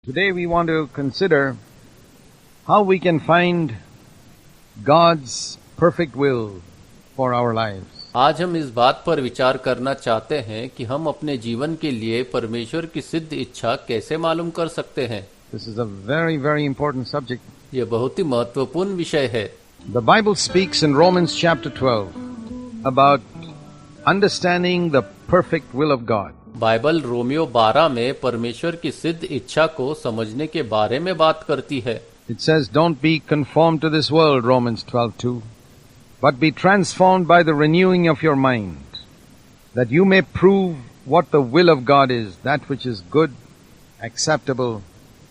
Today we want to consider how we can find God's perfect will for our lives. आज हम इस बात पर विचार करना चाहते हैं कि हम अपने जीवन के लिए परमेश्वर की सिद्ध इच्छा कैसे मालूम कर सकते हैं। This is a very, very important subject. ये बहुत ही महत्वपूर्ण विषय है। The Bible speaks in Romans chapter 12 about understanding the perfect will of God. Bible Romeo 12 में परमेश्वर की सिद्ध इच्छा को समझने के बारे में बात करती है। It says, "Don't be conformed to this world," Romans 12:2, "but be transformed by the renewing of your mind, that you may prove what the will of God is, that which is good, acceptable,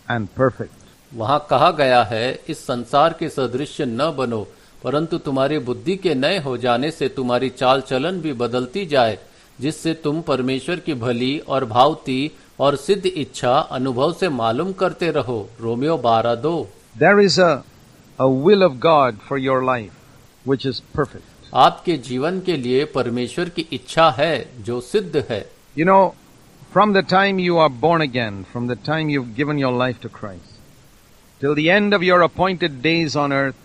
and perfect." वहाँ कहा गया है, इस संसार के सदृश न बनो, परंतु तुम्हारी बुद्धि के नए हो जाने से तुम्हारी चाल चलन भी बदलती जाए, जिससे तुम परमेश्वर की भली और भावती और सिद्ध इच्छा अनुभव से मालूम करते रहो। Romeo 12:2। There is a will of God for your life, which is perfect. आपके जीवन के लिए परमेश्वर की इच्छा है जो सिद्ध है। You know, from the time you are born again, from the time you've given your life to Christ, till the end of your appointed days on earth,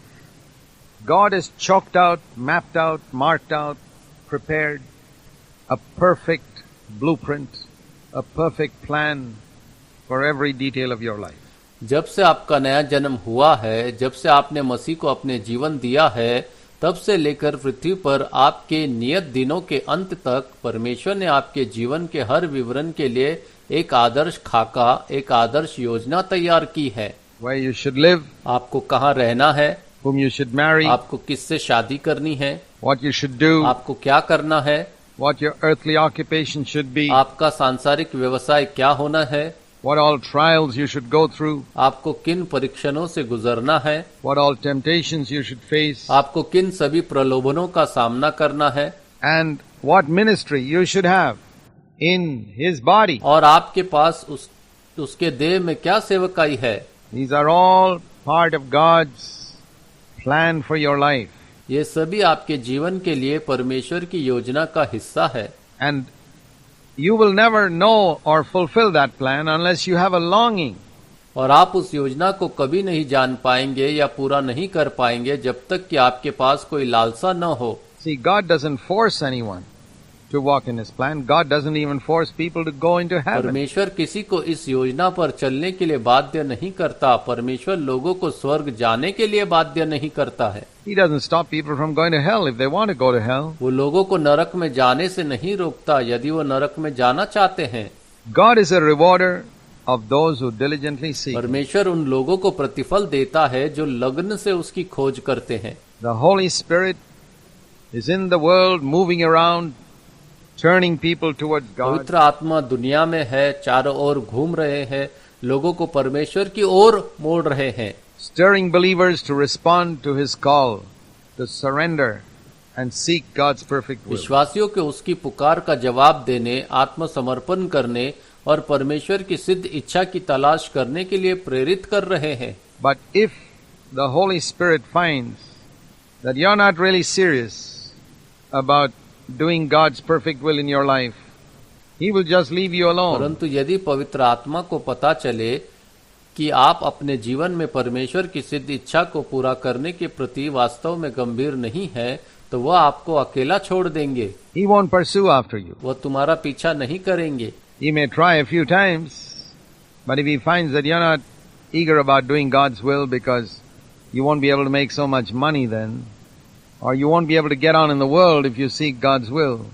God has chalked out, mapped out, marked out, prepared a perfect blueprint, a perfect plan for every detail of your life. जब से आपका नया जन्म हुआ है, जब से आपने मसीह को अपने जीवन दिया है, तब से लेकर पृथ्वी पर आपके नियत दिनों के अंत तक परमेश्वर ने आपके जीवन के हर विवरण के लिए एक आदर्श खाका, एक आदर्श योजना तैयार की है। Where you should live, आपको कहाँ रहना है, whom you should marry, आपको किससे शादी करनी है, what you should do, आपको क्या करना है, what your earthly occupation should be, आपका सांसारिक व्यवसाय क्या होना है, what all trials you should go through, आपको किन परीक्षणों से गुजरना है, what all temptations you should face, आपको किन सभी प्रलोभनों का सामना करना है, and what ministry you should have in His body. और आपके पास उसके देह में क्या सेवकाई है। These are all part of God's plan for your life. ये सभी आपके जीवन के लिए परमेश्वर की योजना का हिस्सा है। And you will never know or fulfill that plan unless you have a longing. और आप उस योजना को कभी नहीं जान पाएंगे या पूरा नहीं कर पाएंगे जब तक कि आपके पास कोई लालसा न हो। See, God doesn't force anyone to walk in His plan. God doesn't even force people to go into heaven. परमेश्वर किसी को इस योजना पर चलने के लिए बाध्य नहीं करता। परमेश्वर लोगों को स्वर्ग जाने के लिए बाध्य नहीं करता है। He doesn't stop people from going to hell if they want to go to hell. वो लोगों को नरक में जाने से नहीं रोकता यदि वो नरक में जाना चाहते हैं। God is a rewarder of those who diligently seek. परमेश्वर उन लोगों को प्रतिफल देता है जो लगन से उसकी खोज करते हैं। The Holy Spirit is in the world moving around, turning people towards God. पवित्र आत्मा दुनिया में है, चारों ओर घूम रहे हैं, लोगों को परमेश्वर की ओर मोड़ रहे हैं। Stirring believers to respond to His call, to surrender and seek God's perfect will. विश्वासियों के उसकी पुकार का जवाब देने, आत्मसमर्पण करने और परमेश्वर की सिद्ध इच्छा की तलाश करने के लिए प्रेरित कर रहे हैं। But if the Holy Spirit finds that you're not really serious about doing God's perfect will in your life, He will just leave you alone. परंतु यदि पवित्र आत्मा को पता चले कि आप अपने जीवन में परमेश्वर की सिद्ध इच्छा को पूरा करने के प्रति वास्तव में गंभीर नहीं है, तो वह आपको अकेला छोड़ देंगे। He won't pursue after you. वह तुम्हारा पीछा नहीं करेंगे। He may try a few times, but if He finds that you're not eager about doing God's will because you won't be able to make so much money then, or you won't be able to get on in the world if you seek God's will,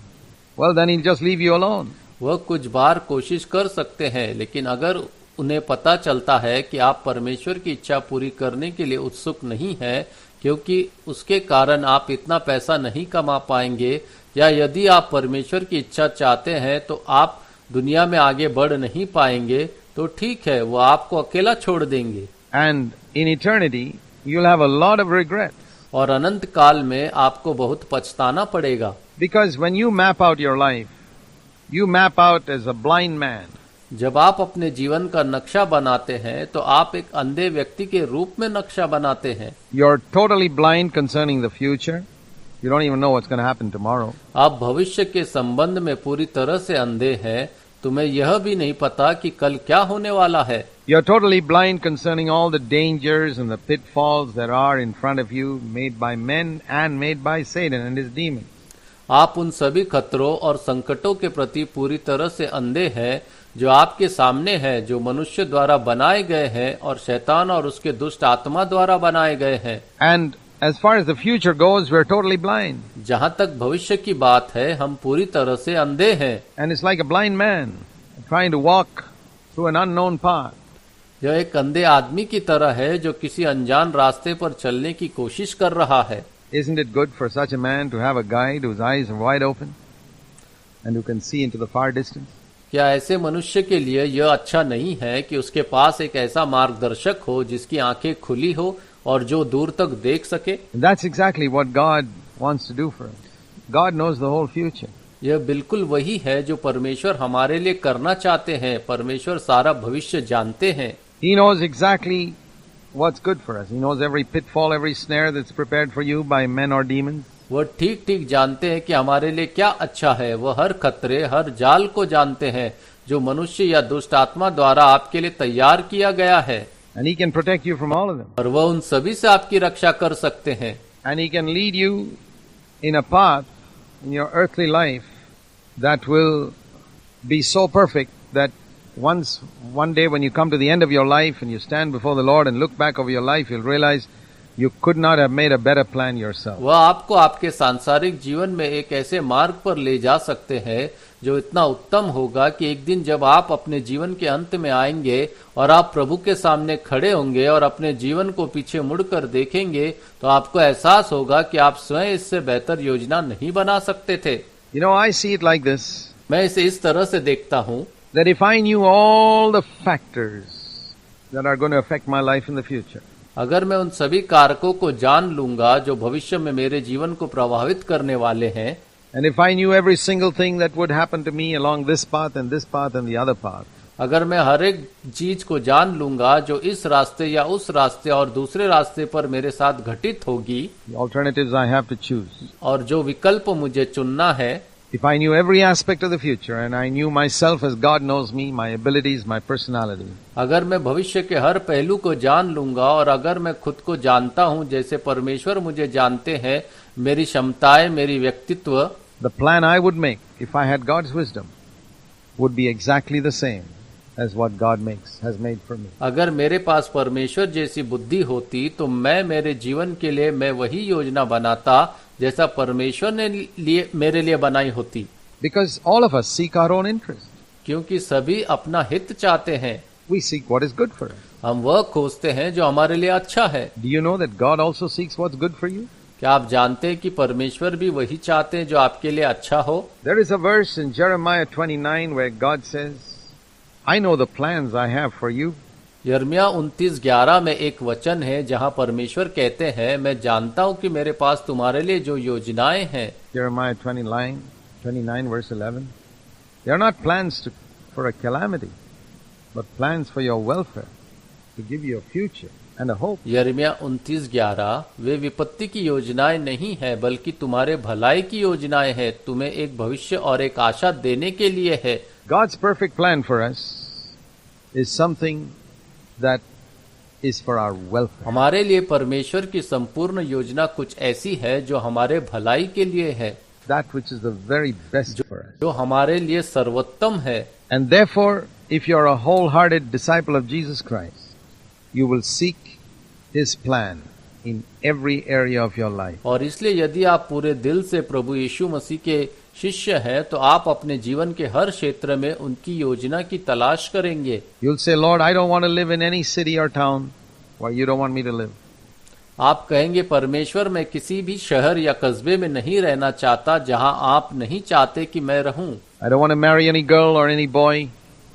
well then He'll just leave you alone. वह कुछ बार कोशिश कर सकते हैं, लेकिन अगर उन्हें पता चलता है कि आप परमेश्वर की इच्छा पूरी करने के लिए उत्सुक नहीं है, क्योंकि उसके कारण आप इतना पैसा नहीं कमा पाएंगे, या यदि आप परमेश्वर की इच्छा चाहते हैं तो आप दुनिया में आगे बढ़ नहीं पाएंगे, तो ठीक है, वो आपको अकेला छोड़ देंगे। And in eternity, you'll have a lot of regrets. और अनंत काल में आपको बहुत पछताना पड़ेगा। Because when you map out your life, you map out as a blind man. जब आप अपने जीवन का नक्शा बनाते हैं तो आप एक अंधे व्यक्ति के रूप में नक्शा बनाते हैं। You're totally blind concerning the future. You don't even know what's going to happen tomorrow. आप भविष्य के संबंध में पूरी तरह से अंधे हैं। तुम्हें यह भी नहीं पता कि कल क्या होने वाला है। You're totally blind concerning all the dangers and the pitfalls that are in front of you, made by men and made by Satan and his demons. आप उन सभी खतरों और संकटों के प्रति पूरी तरह से अंधे हैं जो आपके सामने है, जो मनुष्य द्वारा बनाए गए हैं और शैतान और उसके दुष्ट आत्मा द्वारा बनाए गए हैं. And as far as the future goes, we're totally blind. जहाँ तक भविष्य की बात है, हम पूरी तरह से अंधे हैं. And it's like a blind man trying to walk through an unknown path. यह एक अंधे आदमी की तरह है जो किसी अनजान रास्ते पर चलने की कोशिश कर रहा है. Isn't it good for such a man to have a guide whose eyes are wide open and who can see into the far distance? क्या ऐसे मनुष्य के लिए यह अच्छा नहीं है कि उसके पास एक ऐसा मार्गदर्शक हो जिसकी आंखें खुली हो और जो दूर तक देख सके? And that's exactly what God wants to do for us. God knows the whole future. यह बिल्कुल वही है जो परमेश्वर हमारे लिए करना चाहते हैं. परमेश्वर सारा भविष्य जानते हैं. He knows exactly what's good for us. He knows every pitfall, every snare that's prepared for you by men or demons. वह ठीक ठीक जानते हैं कि हमारे लिए क्या अच्छा है. वह हर खतरे, हर जाल को जानते हैं जो मनुष्य या दुष्ट आत्मा द्वारा आपके लिए तैयार किया गया है. And He can protect you from all of them. और वह उन सभी से आपकी रक्षा कर सकते हैं. And He can lead you in a path in your earthly life that will be so perfect that one day when you come to the end of your life and you stand before the Lord and look back over your life, you'll realize you could not have made a better plan yourself. वह आपको आपके सांसारिक जीवन में एक ऐसे मार्ग पर ले जा सकते हैं जो इतना उत्तम होगा कि एक दिन जब आप अपने जीवन के अंत में आएंगे और आप प्रभु के सामने खड़े होंगे और अपने जीवन को पीछे मुड़कर देखेंगे तो आपको एहसास होगा कि आप स्वयं इससे बेहतर योजना नहीं बना सकते थे. You know, I see it like this. मैं इसे इस तरह से देखता हूँ That if I knew all the factors that are going to affect my life in the future, अगर मैं उन सभी कारकों को जान लूंगा जो भविष्य में मेरे जीवन को प्रभावित करने वाले हैं, and if I knew every single thing that would happen to me along this path and this path and the other path, अगर मैं हर एक चीज को जान लूंगा जो इस रास्ते या उस रास्ते और दूसरे रास्ते पर मेरे साथ घटित होगी, the alternatives I have to choose, और जो विकल्प मुझे चुनना है, if I knew every aspect of the future and I knew myself as God knows me, my abilities, my personality, अगर मैं भविष्य के हर पहलू को जान लूंगा और अगर मैं खुद को जानता हूं जैसे परमेश्वर मुझे जानते हैं, मेरी क्षमताएं, मेरी व्यक्तित्व, the plan I would make if I had God's wisdom would be exactly the same as what God has made for me. अगर मेरे पास परमेश्वर जैसी बुद्धि होती तो मैं मेरे जीवन के लिए मैं वही योजना बनाता जैसा परमेश्वर ने मेरे लिए बनाई होती. Because all of us seek our own interest. क्योंकि सभी अपना हित चाहते हैं. We seek what is good for us. हम वह खोजते हैं जो हमारे लिए अच्छा है. Do you know that God also seeks what's good for you? क्या आप जानते हैं कि परमेश्वर भी वही चाहते हैं जो आपके लिए अच्छा हो? There is a verse in Jeremiah 29 where God says, I know the plans I have for you. यर्मिया 29:11 में एक वचन है जहां परमेश्वर कहते हैं, मैं जानता हूं कि मेरे पास तुम्हारे लिए जो योजनाएं हैं. Jeremiah 29 verse 11. They are not plans for a calamity, but plans for your welfare, to give you a future and a hope. यर्मिया 29:11 वे विपत्ति की योजनाएं नहीं है बल्कि तुम्हारे भलाई की योजनाएं हैं, तुम्हें एक भविष्य और एक आशा देने के लिए है. God's perfect plan for us is something that is for our welfare. हमारे लिए परमेश्वर की संपूर्ण योजना कुछ ऐसी है जो हमारे भलाई के लिए है. That which is the very best for us. जो हमारे लिए सर्वोत्तम है. And therefore, if you are a wholehearted disciple of Jesus Christ, you will seek His plan in every area of your life. और इसलिए यदि आप पूरे दिल से प्रभु यीशु मसीह के शिष्य हैं तो आप अपने जीवन के हर क्षेत्र में उनकी योजना की तलाश करेंगे. You'll say, Lord, I don't want to live in any city or town where you don't want me to live. आप कहेंगे, परमेश्वर मैं किसी भी शहर या कस्बे में नहीं रहना चाहता जहां आप नहीं चाहते कि मैं रहूं. I don't want to marry any girl or any boy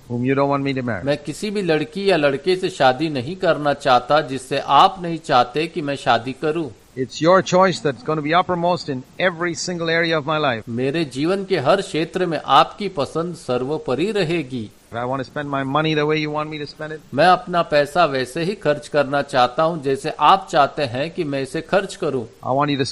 whom you don't want me to marry. मैं किसी भी लड़की या लड़के से शादी नहीं करना चाहता जिससे आप नहीं चाहते कि मैं शादी करूं. It's your choice that's going to be uppermost in every single area of my life. मेरे जीवन के हर क्षेत्र में आपकी पसंद सर्वोपरि रहेगी. If I want to spend my money the way you want me to spend it, मैं अपना पैसा वैसे ही खर्च करना चाहता हूं जैसे आप चाहते हैं कि मैं इसे खर्च करूं. I want to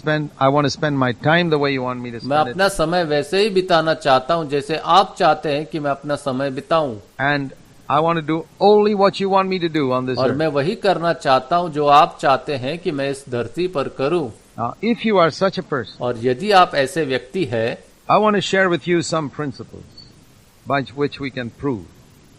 spend my time the way you want me to मैं spend it. अपना समय वैसे ही बिताना चाहता हूं जैसे आप चाहते हैं कि मैं अपना समय बिताऊं. And I want to do only what you want me to do on this और earth. मैं वही करना चाहता हूँ जो आप चाहते हैं कि मैं इस धरती पर करूं। Now, if you are such a person, और यदि आप ऐसे व्यक्ति हैं, I want to share with you some principles by which we can prove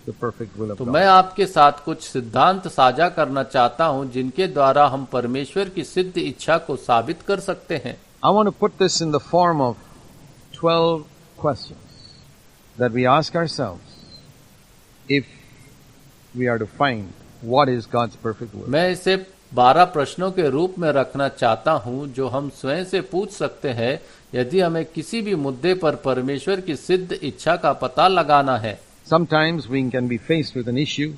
the perfect will of तो God. मैं आपके साथ कुछ सिद्धांत साझा करना चाहता हूं जिनके द्वारा हम परमेश्वर की सिद्ध इच्छा को साबित कर सकते हैं। I want to put this in the form of 12 questions that we ask ourselves if we are to find what is God's perfect will. मैं इसे 12 प्रश्नों के रूप में रखना चाहता हूं जो हम स्वयं से पूछ सकते हैं यदि हमें किसी भी मुद्दे पर परमेश्वर की सिद्ध इच्छा का पता लगाना है। Sometimes we can be faced with an issue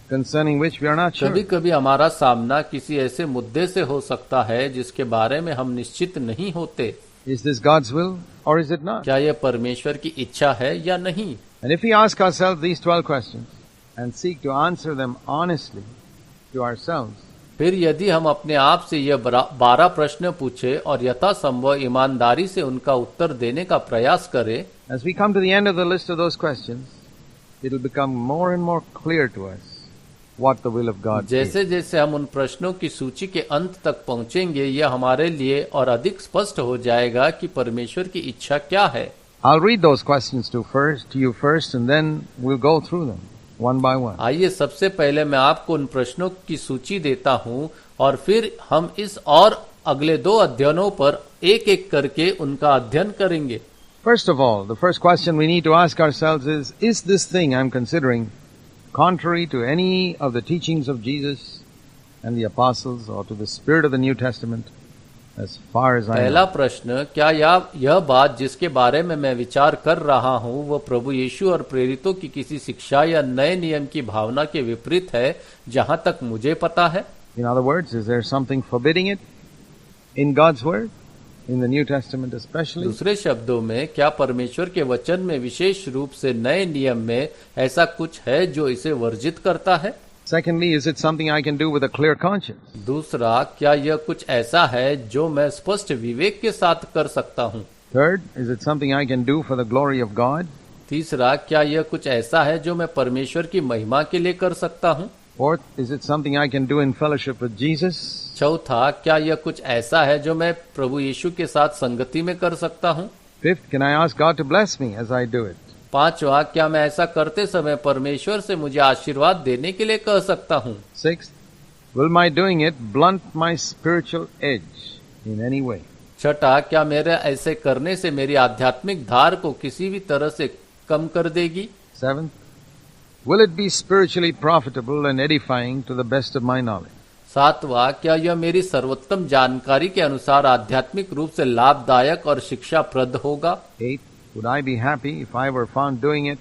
concerning which we are not sure. कभी कभी हमारा सामना किसी ऐसे मुद्दे से हो सकता है जिसके बारे में हम निश्चित नहीं होते। Is this God's will or is it not? क्या यह परमेश्वर की इच्छा है या नहीं? And if we ask ourselves these 12 questions and seek to answer them honestly to ourselves, फिर यदि हम अपने आप से यह 12 प्रश्न पूछे और यथासंभव ईमानदारी से उनका उत्तर देने का प्रयास करें, as we come to the end of the list of those questions, it will become more and more clear to us what the will of God is. जैसे जैसे हम उन प्रश्नों की सूची के अंत तक पहुंचेंगे, यह हमारे लिए और अधिक स्पष्ट हो जाएगा कि परमेश्वर की इच्छा क्या है। I'll read those questions to you first, and then we'll go through them one by one. आइए सबसे पहले मैं आपको उन प्रश्नों की सूची देता हूं और फिर हम इस और अगले 2 अध्ययनों पर एक एक करके उनका अध्ययन करेंगे। First of all, the first question we need to ask ourselves is this thing I'm considering contrary to any of the teachings of Jesus and the apostles or to the spirit of the New Testament as far as I पहला know? प्रश्न, क्या यह बात जिसके बारे में मैं विचार कर रहा हूं वह प्रभु यीशु और प्रेरितों की किसी शिक्षा या नए नियम की भावना के विपरीत है जहां तक मुझे पता है? In other words, is there something forbidding it in God's Word, in the New Testament especially? दूसरे शब्दों में, क्या परमेश्वर के वचन में विशेष रूप से नए नियम में ऐसा कुछ है जो इसे वर्जित करता है? Secondly, is it something I can do with a clear conscience? दूसरा, क्या यह कुछ ऐसा है जो मैं स्पष्ट विवेक के साथ कर सकता हूँ? Third, is it something I can do for the glory of God? तीसरा, क्या यह कुछ ऐसा है जो मैं परमेश्वर की महिमा के लिए कर सकता हूँ? Fourth, is it something I can do in fellowship with Jesus? चौथा, क्या यह कुछ ऐसा है जो मैं प्रभु यीशु के साथ संगति में कर सकता हूँ? Fifth, can I ask God to bless me as I do it? पांचवा, क्या मैं ऐसा करते समय परमेश्वर से मुझे आशीर्वाद देने के लिए कह सकता हूँ? Sixth, will my doing it blunt my spiritual edge in any way? छठा, क्या मेरे ऐसे करने से मेरी आध्यात्मिक धार को किसी भी तरह से कम कर देगी? Seventh, will it be spiritually profitable and edifying to the best of my knowledge? सातवां, क्या यह मेरी सर्वोत्तम जानकारी के अनुसार आध्यात्मिक रूप से लाभदायक और शिक्षाप्रद होगा? Eighth, would I be happy if I were found doing it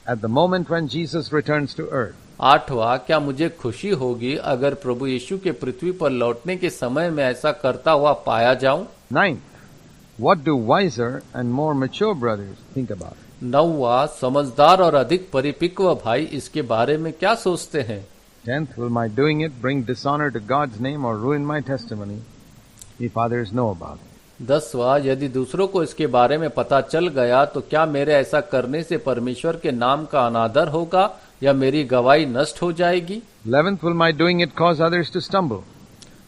at the moment when Jesus returns to earth? आठवां, क्या मुझे खुशी होगी अगर प्रभु यीशु के पृथ्वी पर लौटने के समय में ऐसा करता हुआ पाया जाऊं? Ninth, what do wiser and more mature brothers think about it? नौवां, समझदार और अधिक परिपक्व भाई इसके बारे में क्या सोचते हैं? 10th, will my doing it bring dishonor to God's name or ruin my testimony if others know about it? 10वां, यदि दूसरों को इसके बारे में पता चल गया तो क्या मेरे ऐसा करने से परमेश्वर के नाम का अनादर होगा या मेरी गवाही नष्ट हो जाएगी? 11th, will my doing it cause others to stumble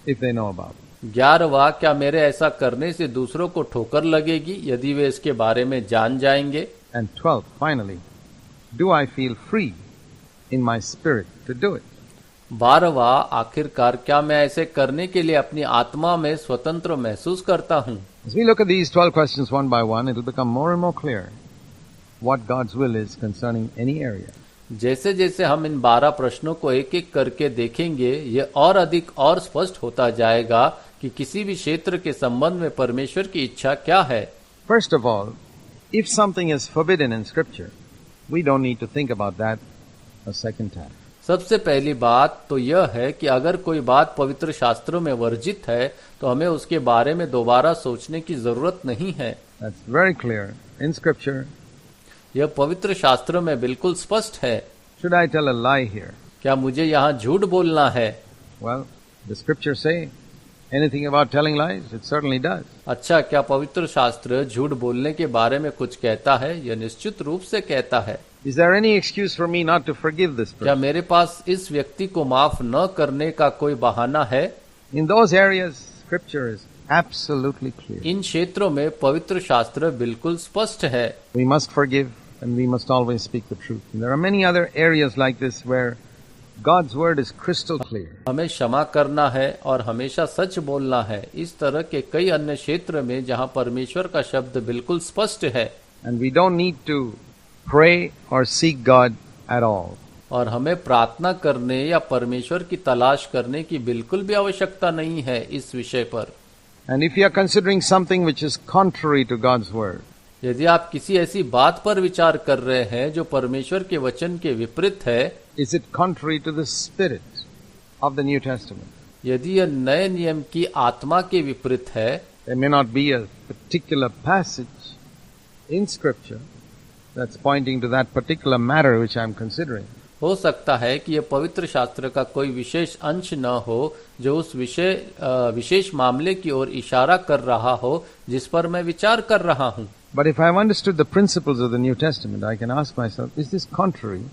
if they know about it? 11वां, क्या मेरे ऐसा करने से दूसरों को ठोकर लगेगी यदि वे इसके बारे में जान जाएंगे? And 12th, finally, do I feel free in my spirit to do it? 12वां, आखिरकार क्या मैं ऐसे करने के लिए अपनी आत्मा में स्वतंत्र महसूस करता हूँ? As we look at these 12 questions one by one, it will become more and more clear what God's will is concerning any area. जैसे जैसे हम इन 12 प्रश्नों को एक एक करके देखेंगे, ये और अधिक और स्पष्ट होता जाएगा कि किसी भी क्षेत्र के संबंध में परमेश्वर की इच्छा क्या है। First of all, if something is forbidden in Scripture, we don't need to think about that a second time. सबसे पहली बात तो यह है कि अगर कोई बात पवित्र शास्त्रों में वर्जित है तो हमें उसके बारे में दोबारा सोचने की जरूरत नहीं है। That's very clear in Scripture. यह पवित्र शास्त्रों में बिल्कुल स्पष्ट है। Should I tell a lie here? क्या मुझे यहाँ झूठ बोलना है? Well, the Scriptures say Anything about telling lies? It certainly does. अच्छा, क्या पवित्र शास्त्र झूठ बोलने के बारे में कुछ कहता है? यह निश्चित रूप से कहता है। Is there any excuse for me not to forgive this क्या person? मेरे पास इस व्यक्ति को माफ न करने का कोई बहाना है? In those areas, Scripture is absolutely clear. इन क्षेत्रों में पवित्र शास्त्र बिल्कुल स्पष्ट है। We must forgive and we must always speak the truth. And there are many other areas like this where God's word is crystal clear. हमें क्षमा करना है और हमेशा सच बोलना है। इस तरह के कई अन्य क्षेत्र में जहां परमेश्वर का शब्द बिल्कुल स्पष्ट है। And we don't need to pray or seek God at all. और हमें प्रार्थना करने या परमेश्वर की तलाश करने की बिल्कुल भी आवश्यकता नहीं है इस विषय पर। And if you are considering something which is contrary to God's word, यदि आप किसी ऐसी बात पर विचार कर रहे हैं जो परमेश्वर के वचन के विपरीत है, is it contrary to the spirit of the New Testament? यदि यह नए नियम की आत्मा के विपरीत है, There may not be a particular passage in Scripture that's pointing to that particular matter which I'm considering. हो सकता है कि यह पवित्र शास्त्र का कोई विशेष अंश न हो जो उस विशेष मामले की ओर इशारा कर रहा हो जिस पर मैं विचार कर रहा हूं। But if I've understood the principles of the New Testament, I can ask myself, is this contrary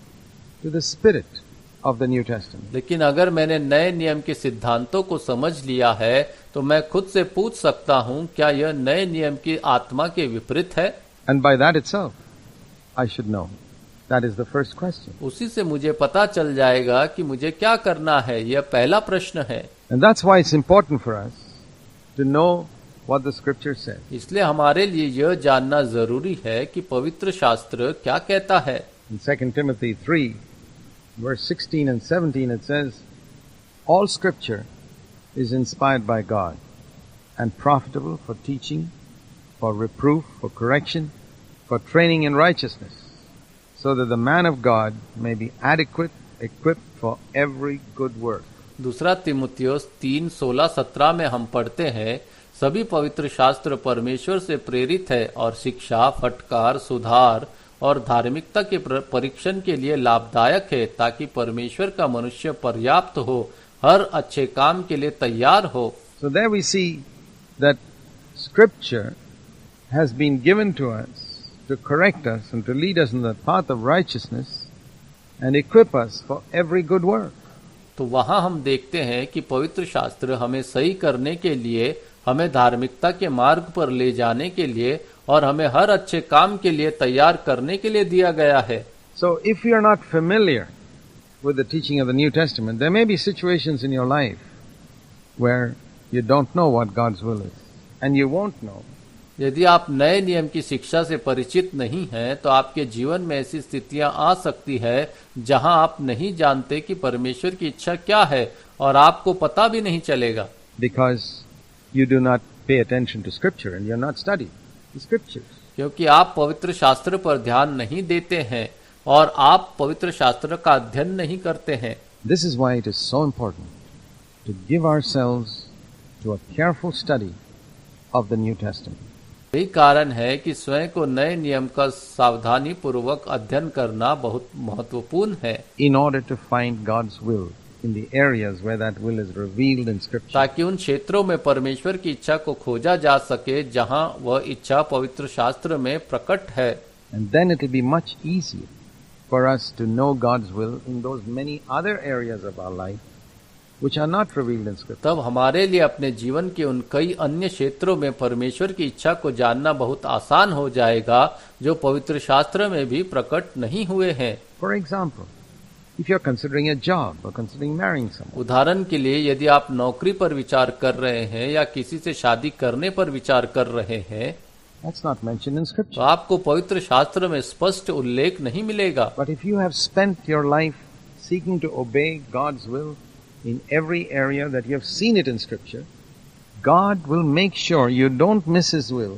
to the spirit of the New Testament? लेकिन अगर मैंने नए नियम के सिद्धांतों को समझ लिया है तो मैं खुद से पूछ सकता हूं, क्या यह नए नियम की आत्मा के विपरीत है? And by that itself, I should know. That is the first question. उसी से मुझे पता चल जाएगा कि मुझे क्या करना है। यह पहला प्रश्न है। And that's why it's important for us to know what the Scripture says. इसलिए हमारे लिए यह जानना जरूरी है कि पवित्र शास्त्र क्या कहता है। In 2 Timothy 3, verse 16 and 17, it says, All Scripture is inspired by God and profitable for teaching, for reproof, for correction, for training in righteousness, so that the man of God may be adequate, equipped for every good work. दूसरा तीमुथियुस 3:16-17 में हम पढ़ते हैं, सभी पवित्र शास्त्र परमेश्वर से प्रेरित है और शिक्षा, फटकार, सुधार और धार्मिकता के परीक्षण के लिए लाभदायक है, ताकि परमेश्वर का मनुष्य पर्याप्त हो, हर अच्छे काम के लिए तैयार हो। So there we see that Scripture has been given to us to correct us and to lead us in the path of righteousness and equip us for every good work. तो वहां हम देखते हैं कि पवित्र शास्त्र हमें सही करने के लिए, हमें धार्मिकता के मार्ग पर ले जाने के लिए और हमें हर अच्छे काम के लिए तैयार करने के लिए दिया गया है। So if you are not familiar with the teaching of the New Testament, there may be situations in your life where you don't know what God's will is, and you won't know. यदि आप नए नियम की शिक्षा से परिचित नहीं हैं, तो आपके जीवन में ऐसी स्थितियां आ सकती है जहां आप नहीं जानते कि परमेश्वर की इच्छा क्या है और आपको पता भी नहीं चलेगा। Because you do not pay attention to Scripture and you have not studied the Scriptures. क्योंकि आप पवित्र शास्त्र पर ध्यान नहीं देते हैं और आप पवित्र शास्त्र का अध्ययन नहीं करते हैं। This is why it is so important to give ourselves to a careful study of the New Testament. यही कारण है कि स्वयं को नए नियम का सावधानी पूर्वक अध्ययन करना बहुत महत्वपूर्ण है, in order to find God's will in the areas where that will is revealed in Scripture. ताकि उन क्षेत्रों में परमेश्वर की इच्छा को खोजा जा सके जहां वह इच्छा पवित्र शास्त्र में प्रकट है। And then it will be much easier for us to know God's will in those many other areas of our life which are not revealed in Scripture. तब हमारे लिए अपने जीवन के उन कई अन्य क्षेत्रों में परमेश्वर की इच्छा को जानना बहुत आसान हो जाएगा जो पवित्र शास्त्र में भी प्रकट नहीं हुए हैं। For example, if you are considering a job or considering marrying someone, उदाहरण के लिए यदि आप नौकरी पर विचार कर रहे हैं या किसी से शादी करने पर विचार कर रहे हैं, that's not mentioned in तो Scripture. आपको पवित्र शास्त्र में स्पष्ट उल्लेख नहीं मिलेगा। But if you have spent your life seeking to obey God's will in every area that you have seen it in Scripture, God will make sure you don't miss His will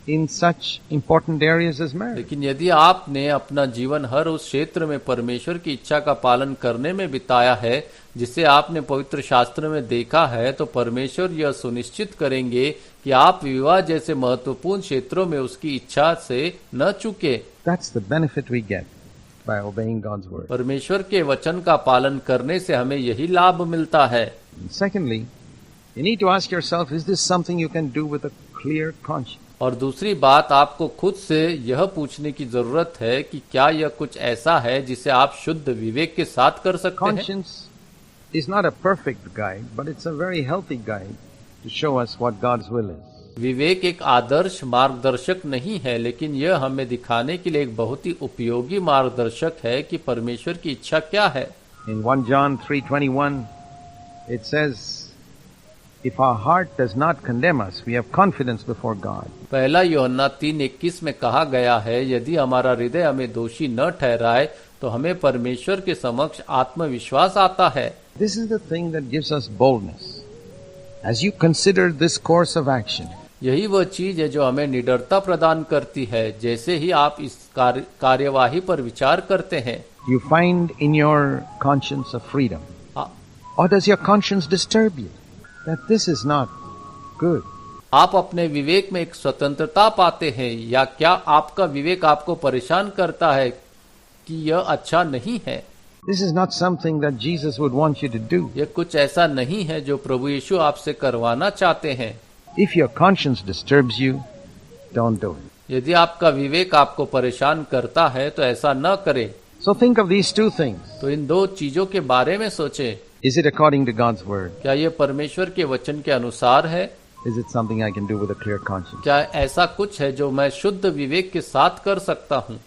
in such important areas as marriage. लेकिन यदि आपने अपना जीवन हर उस क्षेत्र में परमेश्वर की इच्छा का पालन करने में बिताया है जिसे आपने पवित्र शास्त्र में देखा है, तो परमेश्वर यह सुनिश्चित करेंगे कि आप विवाह जैसे महत्वपूर्ण क्षेत्रों में उसकी इच्छा से न चूके। That's the benefit we get by obeying God's word. परमेश्वर के वचन का पालन करने से हमें यही लाभ मिलता है। And secondly, You need to ask yourself, is this something you can do with a clear conscience? और दूसरी बात, आपको खुद से यह पूछने की जरूरत है कि क्या यह कुछ ऐसा है जिसे आप शुद्ध विवेक के साथ कर सकते हैं। Conscience is not a perfect guide, but it's a very healthy guide to show us what God's will is. विवेक एक आदर्श मार्गदर्शक नहीं है, लेकिन यह हमें दिखाने के लिए एक बहुत ही उपयोगी मार्गदर्शक है कि परमेश्वर की इच्छा क्या है। In 1 John 3:21, it says, if our heart does not condemn us, we have confidence before God. पहला यूहन्ना 3:21 में कहा गया है, यदि हमारा हृदय हमें दोषी न ठहराए तो हमें परमेश्वर के समक्ष आत्मविश्वास आता है। This is the thing that gives us boldness. As you consider this course of action, यही वह चीज है जो हमें निडरता प्रदान करती है। जैसे ही आप इस कार्यवाही पर विचार करते हैं, you find in your conscience a freedom. Or does your conscience disturb you? That this is not good. आप अपने विवेक में एक स्वतंत्रता पाते हैं, या क्या आपका विवेक आपको परेशान करता है कि यह अच्छा नहीं है। This is not something that Jesus would want you to do. यह कुछ ऐसा नहीं है जो प्रभु यीशु आपसे करवाना चाहते हैं। If your conscience disturbs you, don't do it. यदि आपका विवेक आपको परेशान करता है तो ऐसा न करें। So think of these two things. तो इन दो चीजों के बारे में सोचें। Is it according to God's word? क्या ये परमेश्वर के वचन के अनुसार है? Is it something I can do with a clear conscience? क्या ऐसा कुछ है जो मैं शुद्ध विवेक के साथ कर सकता हूँ?